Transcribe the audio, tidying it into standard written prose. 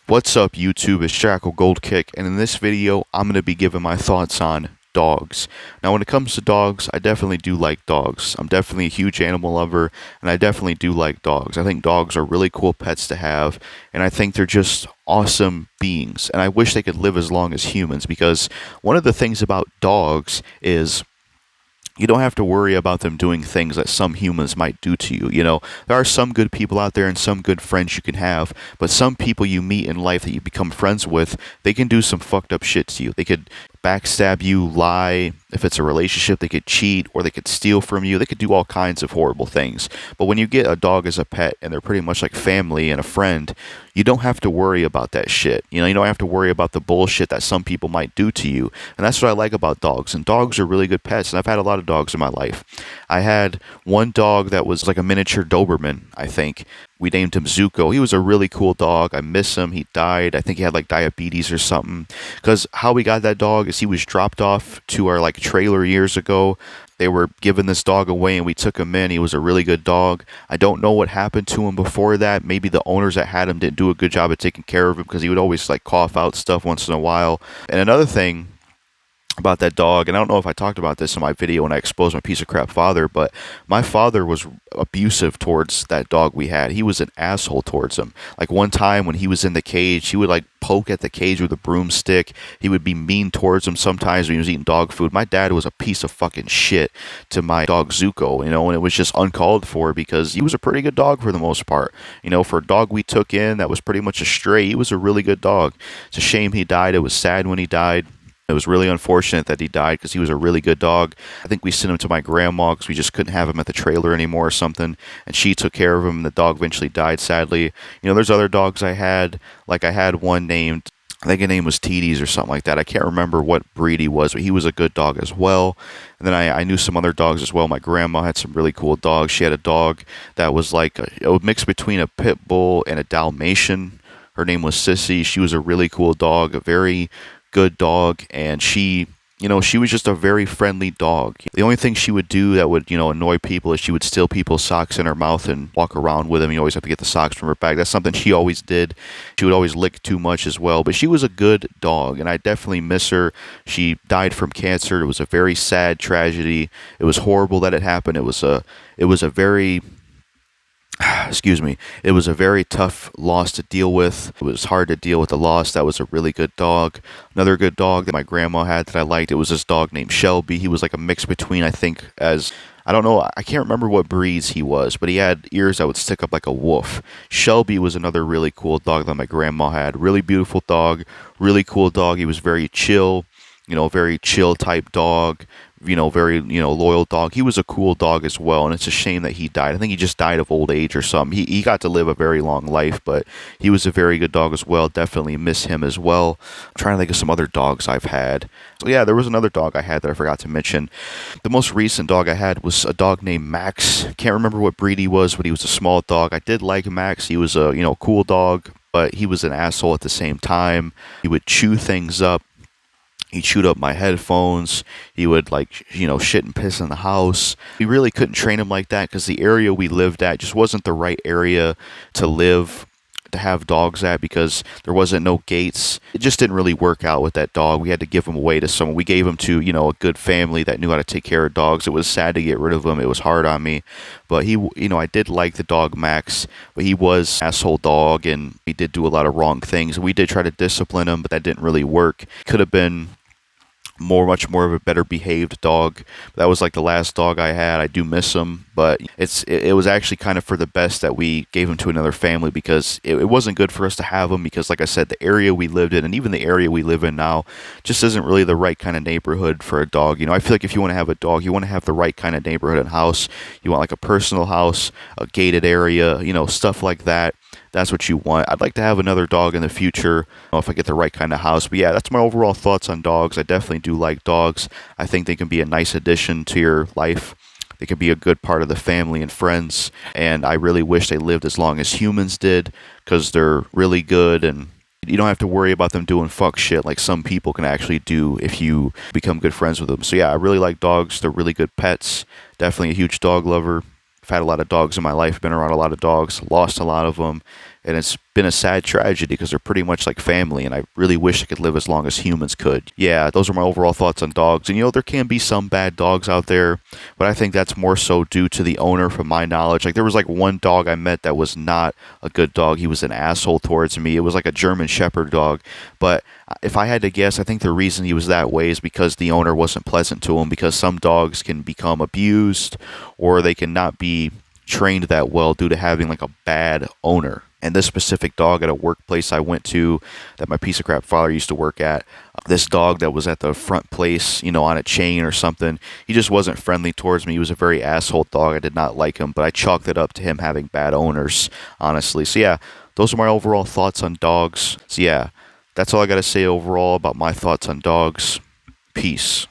What's up YouTube, it's JackalGoldKick, and in this video I'm going to be giving my thoughts on dogs. Now when it comes to dogs, I definitely do like dogs. I'm definitely a huge animal lover, and I definitely do like dogs. I think dogs are really cool pets to have, and I think they're just awesome beings, and I wish they could live as long as humans, because one of the things about dogs is you don't have to worry about them doing things that some humans might do to you. You know, there are some good people out there and some good friends you can have, but some people you meet in life that you become friends with, they can do some fucked up shit to you. They could backstab you, lie. If it's a relationship, they could cheat or they could steal from you. They could do all kinds of horrible things. But when you get a dog as a pet and they're pretty much like family and a friend, you don't have to worry about that shit. You know, you don't have to worry about the bullshit that some people might do to you. And that's what I like about dogs. And dogs are really good pets. And I've had a lot of dogs in my life. I had one dog that was like a miniature Doberman, I think. We named him Zuko. He was a really cool dog. I miss him. He died. I think he had like diabetes or something. Because how we got that dog is he was dropped off to our like trailer years ago. They were giving this dog away and we took him in. He was a really good dog. I don't know what happened to him before that. Maybe the owners that had him didn't do a good job of taking care of him because he would always like cough out stuff once in a while. And another thing about that dog, and I don't know if I talked about this in my video when I exposed my piece of crap father, but my father was abusive towards that dog we had. He was an asshole towards him. Like one time when he was in the cage, he would like poke at the cage with a broomstick. He would be mean towards him sometimes when he was eating dog food. My dad was a piece of fucking shit to my dog Zuko, you know, and it was just uncalled for because he was a pretty good dog for the most part. You know, for a dog we took in that was pretty much a stray, he was a really good dog. It's a shame he died. It was sad when he died. It was really unfortunate that he died because he was a really good dog. I think we sent him to my grandma because we just couldn't have him at the trailer anymore or something. And she took care of him, and the dog eventually died, sadly. You know, there's other dogs I had. Like I had one named, I think his name was Teedy's or something like that. I can't remember what breed he was, but he was a good dog as well. And then I knew some other dogs as well. My grandma had some really cool dogs. She had a dog that was like a mix between a pit bull and a Dalmatian. Her name was Sissy. She was a really cool dog, a very good dog, and she, you know, she was just a very friendly dog. The only thing she would do that would, you know, annoy people is she would steal people's socks in her mouth and walk around with them. You always have to get the socks from her bag. That's something she always did. She would always lick too much as well, but she was a good dog, and I definitely miss her. She died from cancer. It was a very sad tragedy. It was horrible that it happened. It was a very excuse me, it was a very tough loss to deal with. It was hard to deal with the loss. That was a really good dog. Another good dog that my grandma had that I liked, it was this dog named Shelby. He was like a mix between, I think, I don't know, I can't remember what breeds he was, but he had ears that would stick up like a wolf. Shelby was another really cool dog that my grandma had. Really beautiful dog, really cool dog. He was very chill, you know, very chill type dog, you know, very, you know, loyal dog. He was a cool dog as well, and it's a shame that he died. I think he just died of old age or something. He got to live a very long life, but he was a very good dog as well. Definitely miss him as well. I'm trying to think of some other dogs I've had. So yeah, there was another dog I had that I forgot to mention. The most recent dog I had was a dog named Max. Can't remember what breed he was, but he was a small dog. I did like Max. He was a, you know, cool dog, but he was an asshole at the same time. He would chew things up. He chewed up my headphones. He would, like, you know, shit and piss in the house. We really couldn't train him like that because the area we lived at just wasn't the right area to live, to have dogs at, because there wasn't no gates. It just didn't really work out with that dog. We had to give him away to someone. We gave him to, you know, a good family that knew how to take care of dogs. It was sad to get rid of him. It was hard on me. But he, you know, I did like the dog Max, but he was an asshole dog and he did do a lot of wrong things. We did try to discipline him, but that didn't really work. Could have been much more of a better behaved dog. That was like the last dog I had. I do miss him, but it was actually kind of for the best that we gave him to another family, because it wasn't good for us to have him, because like I said, the area we lived in, and even the area we live in now, just isn't really the right kind of neighborhood for a dog. You know, I feel like if you want to have a dog, you want to have the right kind of neighborhood and house. You want like a personal house, a gated area, you know, stuff like that. That's what you want. I'd like to have another dog in the future, if I get the right kind of house. But yeah, that's my overall thoughts on dogs. I definitely do like dogs. I think they can be a nice addition to your life. They can be a good part of the family and friends. And I really wish they lived as long as humans did, because they're really good, and you don't have to worry about them doing fuck shit like some people can actually do if you become good friends with them. So yeah, I really like dogs. They're really good pets. Definitely a huge dog lover. I've had a lot of dogs in my life, been around a lot of dogs, lost a lot of them, and it's been a sad tragedy because they're pretty much like family, and I really wish they could live as long as humans could. Yeah, those are my overall thoughts on dogs. And there can be some bad dogs out there, but I think that's more so due to the owner, from my knowledge. Like, there was like one dog I met that was not a good dog. He was an asshole towards me. It was like a German Shepherd dog, but if I had to guess, I think the reason he was that way is because the owner wasn't pleasant to him, because some dogs can become abused, or they can not be trained that well due to having like a bad owner. And this specific dog at a workplace I went to that my piece of crap father used to work at, this dog that was at the front place, on a chain or something, he just wasn't friendly towards me. He was a very asshole dog. I did not like him, but I chalked it up to him having bad owners, honestly. So yeah, those are my overall thoughts on dogs. So yeah, that's all I got to say overall about my thoughts on dogs. Peace.